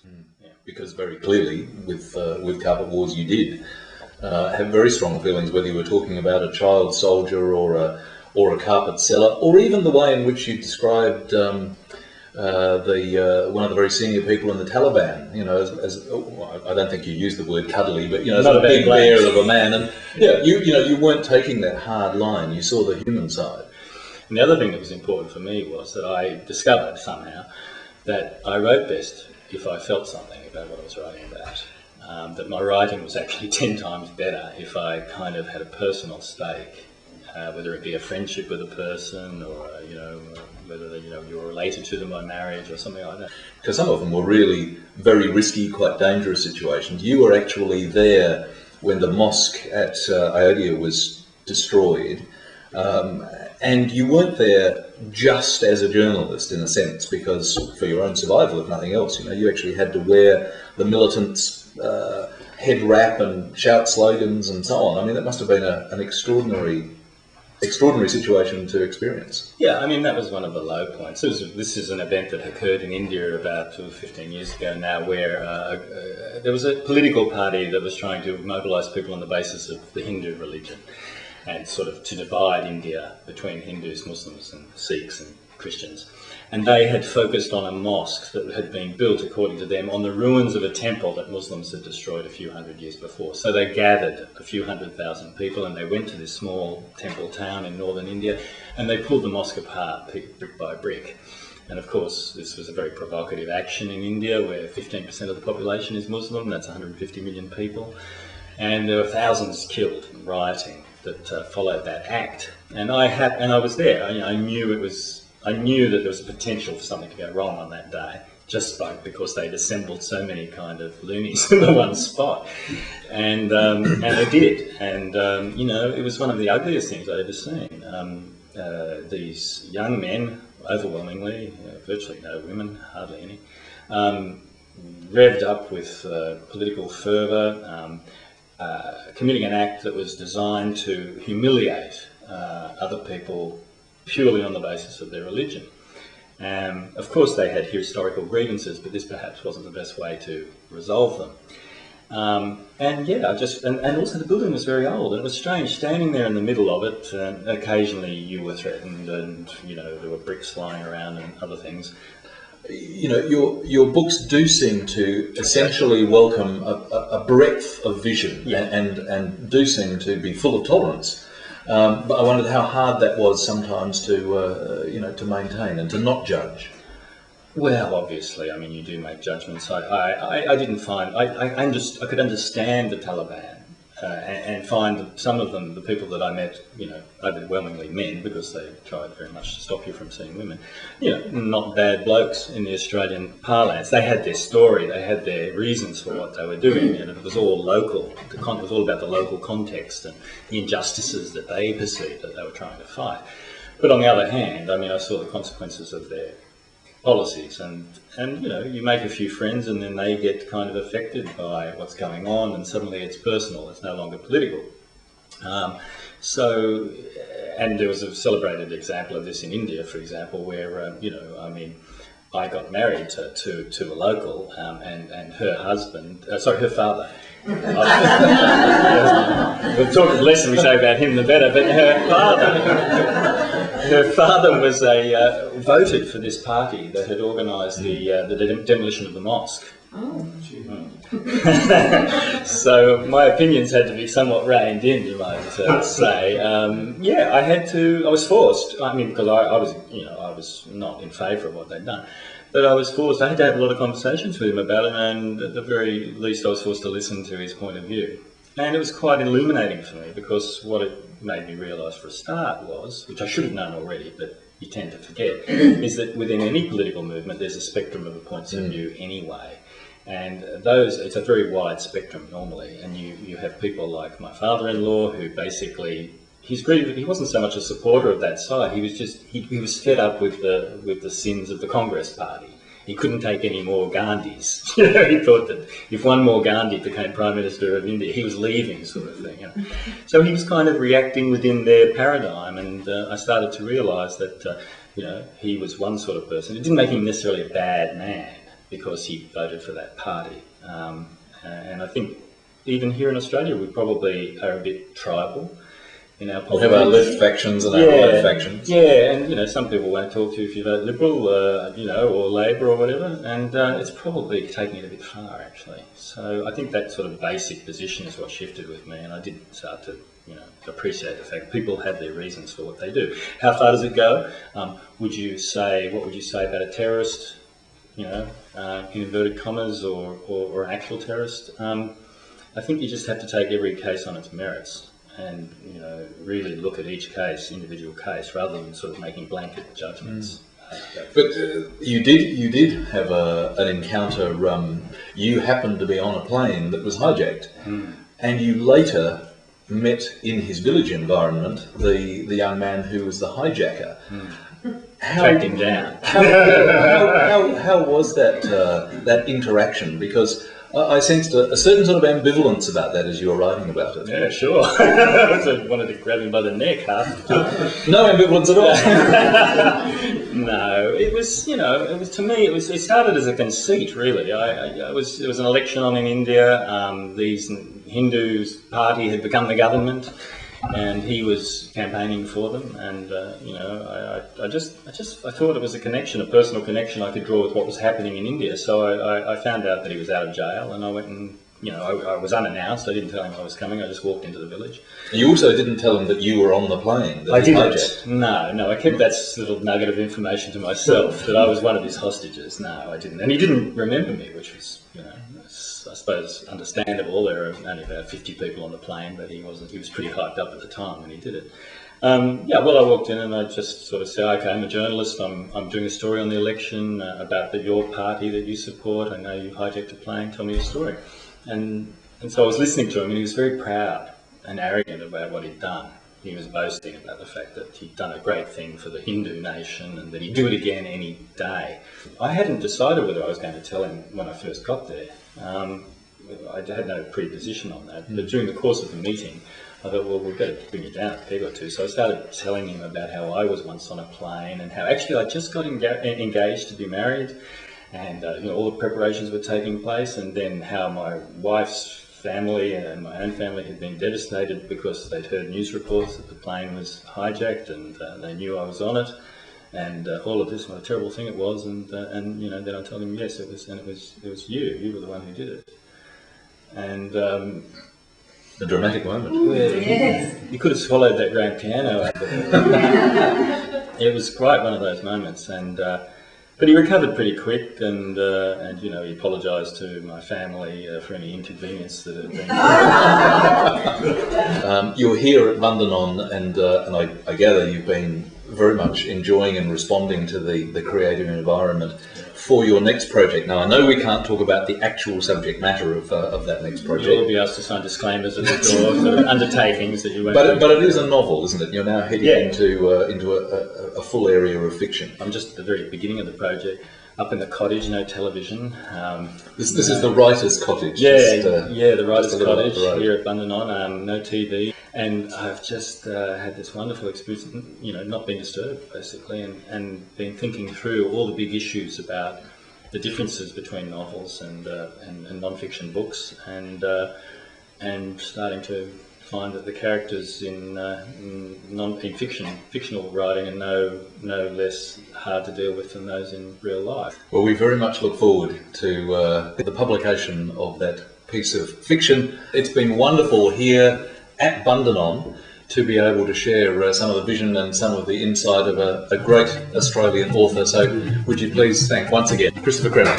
Yeah. Because very clearly, with Carpet Wars, you did have very strong feelings, whether you were talking about a child soldier or a carpet seller, or even the way in which you described one of the very senior people in the Taliban. You know, as I don't think you used the word cuddly, but you know, as a big bear of a man, and yeah, you weren't taking that hard line. You saw the human side. And the other thing that was important for me was that I discovered somehow that I wrote best if I felt something about what I was writing about. That my writing was actually 10 times better if I kind of had a personal stake, whether it be a friendship with a person, or whether you were related to them by marriage or something like that. Because some of them were really very risky, quite dangerous situations. You were actually there when the mosque at Ayodhya was destroyed. And you weren't there just as a journalist, in a sense, because for your own survival, if nothing else, you know, you actually had to wear the militants' head wrap and shout slogans and so on. I mean, that must have been an extraordinary situation to experience. Yeah, I mean, that was one of the low points. This is an event that occurred in India about 15 years ago now, where there was a political party that was trying to mobilise people on the basis of the Hindu religion, and sort of to divide India between Hindus, Muslims and Sikhs and Christians. And they had focused on a mosque that had been built, according to them, on the ruins of a temple that Muslims had destroyed a few hundred years before. So they gathered a few 100,000 people and they went to this small temple town in northern India and they pulled the mosque apart brick by brick. And of course, this was a very provocative action in India, where 15% of the population is Muslim. That's 150 million people. And there were thousands killed in rioting that followed that act, and I was there. I knew that there was a potential for something to go wrong on that day, because they'd assembled so many kind of loonies in the one spot, and they did, and it was one of the ugliest things I'd ever seen. These young men, overwhelmingly, virtually no women, hardly any, revved up with political fervour. Committing an act that was designed to humiliate other people purely on the basis of their religion. Of course, they had historical grievances, but this perhaps wasn't the best way to resolve them. And also the building was very old, and it was strange standing there in the middle of it. Occasionally, you were threatened, and there were bricks flying around and other things. You know, your books do seem to essentially welcome a breadth of vision, yeah, and do seem to be full of tolerance. But I wondered how hard that was sometimes to maintain and to not judge. Well, obviously, I mean, you do make judgments. I didn't find I could understand the Taliban. And find some of them, the people that I met, overwhelmingly men, because they tried very much to stop you from seeing women, not bad blokes in the Australian parlance. They had their story, they had their reasons for what they were doing, and it was all local. It was all about the local context and the injustices that they perceived that they were trying to fight. But on the other hand, I mean, I saw the consequences of their policies, and you make a few friends and then they get kind of affected by what's going on, and suddenly it's personal, it's no longer political. And there was a celebrated example of this in India, for example, where I got married to a local, and her father. The less we say about him, the better. But her father was voted for this party that had organised the demolition of the mosque. Oh. So my opinions had to be somewhat reined in, you might say. I was forced. I mean, because I was not in favour of what they'd done. But I was forced, I had to have a lot of conversations with him about it, and at the very least I was forced to listen to his point of view. And it was quite illuminating for me, because what it made me realise for a start was, which I should have known already, but you tend to forget, is that within any political movement there's a spectrum of points of view anyway. And it's a very wide spectrum normally, and you have people like my father-in-law who basically, he wasn't so much a supporter of that side. He was just he was fed up with the sins of the Congress Party. He couldn't take any more Gandhis. He thought that if one more Gandhi became Prime Minister of India, he was leaving, sort of thing. So he was kind of reacting within their paradigm, and I started to realise that he was one sort of person. It didn't make him necessarily a bad man, because he voted for that party. And I think even here in Australia, we probably are a bit tribal in our politics. We have our left factions and our right factions. Yeah, and you know, some people won't talk to you if you vote Liberal, you know, or Labor or whatever, and it's probably taking it a bit far, actually. So I think that sort of basic position is what shifted with me, and I did start to, you know, appreciate the fact people have their reasons for what they do. How far does it go? What would you say about a terrorist, you know, in inverted commas, or an actual terrorist? I think you just have to take every case on its merits and, you know, really look at each case, individual case, rather than sort of making blanket judgments. But you did have an encounter. You happened to be on a plane that was hijacked, and you later met in his village environment the young man who was the hijacker. Tracked him down. How was that interaction? Because I sensed a certain sort of ambivalence about that as you were writing about it. Yeah, sure. I wanted to grab him by the neck half. No ambivalence at all. No, it was, you know, it was, to me, it started as a conceit, really. It was an election on in India. These Hindus' party had become the government, and he was campaigning for them. And you know, I thought it was a connection, a personal connection I could draw with what was happening in India. So I found out that he was out of jail, and I went and, you know, I was unannounced. I didn't tell him I was coming. I just walked into the village. You also didn't tell him that you were on the plane? I didn't. No. I kept that little nugget of information to myself, that I was one of his hostages. No, I didn't. And he didn't remember me, which was, you know, I suppose understandable. There were only about 50 people on the plane, but he was pretty hyped up at the time when he did it. Yeah, well, I walked in and I just sort of said, okay, I'm a journalist. I'm doing a story on the election about your party that you support. I know you hijacked a plane. Tell me your story. And so I was listening to him, and he was very proud and arrogant about what he'd done. He was boasting about the fact that he'd done a great thing for the Hindu nation and that he'd do it again any day. I hadn't decided whether I was going to tell him when I first got there. I had no preposition on that. But during the course of the meeting, I thought, well, we've got to bring it down a peg or two. So I started telling him about how I was once on a plane, and how actually I just got engaged to be married, and you know, all the preparations were taking place, and then how my wife's family and my own family had been devastated because they'd heard news reports that the plane was hijacked, and they knew I was on it, and all of this, what a terrible thing it was, and you know, then I told him, yes, it was you were the one who did it, and a dramatic moment. Yes. You could have swallowed that grand piano out there. It was quite one of those moments, and but he recovered pretty quick, and you know, he apologised to my family for any inconvenience that had been. You're here at Bundanon, and I gather you've been very much enjoying and responding to the creative environment for your next project. Now, I know we can't talk about the actual subject matter of that next project. You'll be asked to sign disclaimers at the door, sort of undertakings that you won't. But it is a novel, isn't it? You're now heading into a full area of fiction. I'm just at the very beginning of the project, up in the cottage, no television. This is the writer's cottage. The writer's cottage here at Bundanon. No TV, and I've just had this wonderful experience. You know, not being disturbed basically, and been thinking through all the big issues about the differences between novels and non-fiction books, and starting to find that the characters in fictional writing are no less hard to deal with than those in real life. Well, we very much look forward to the publication of that piece of fiction. It's been wonderful here at Bundanon to be able to share some of the vision and some of the insight of a great Australian author. So would you please thank once again Christopher Kremmer.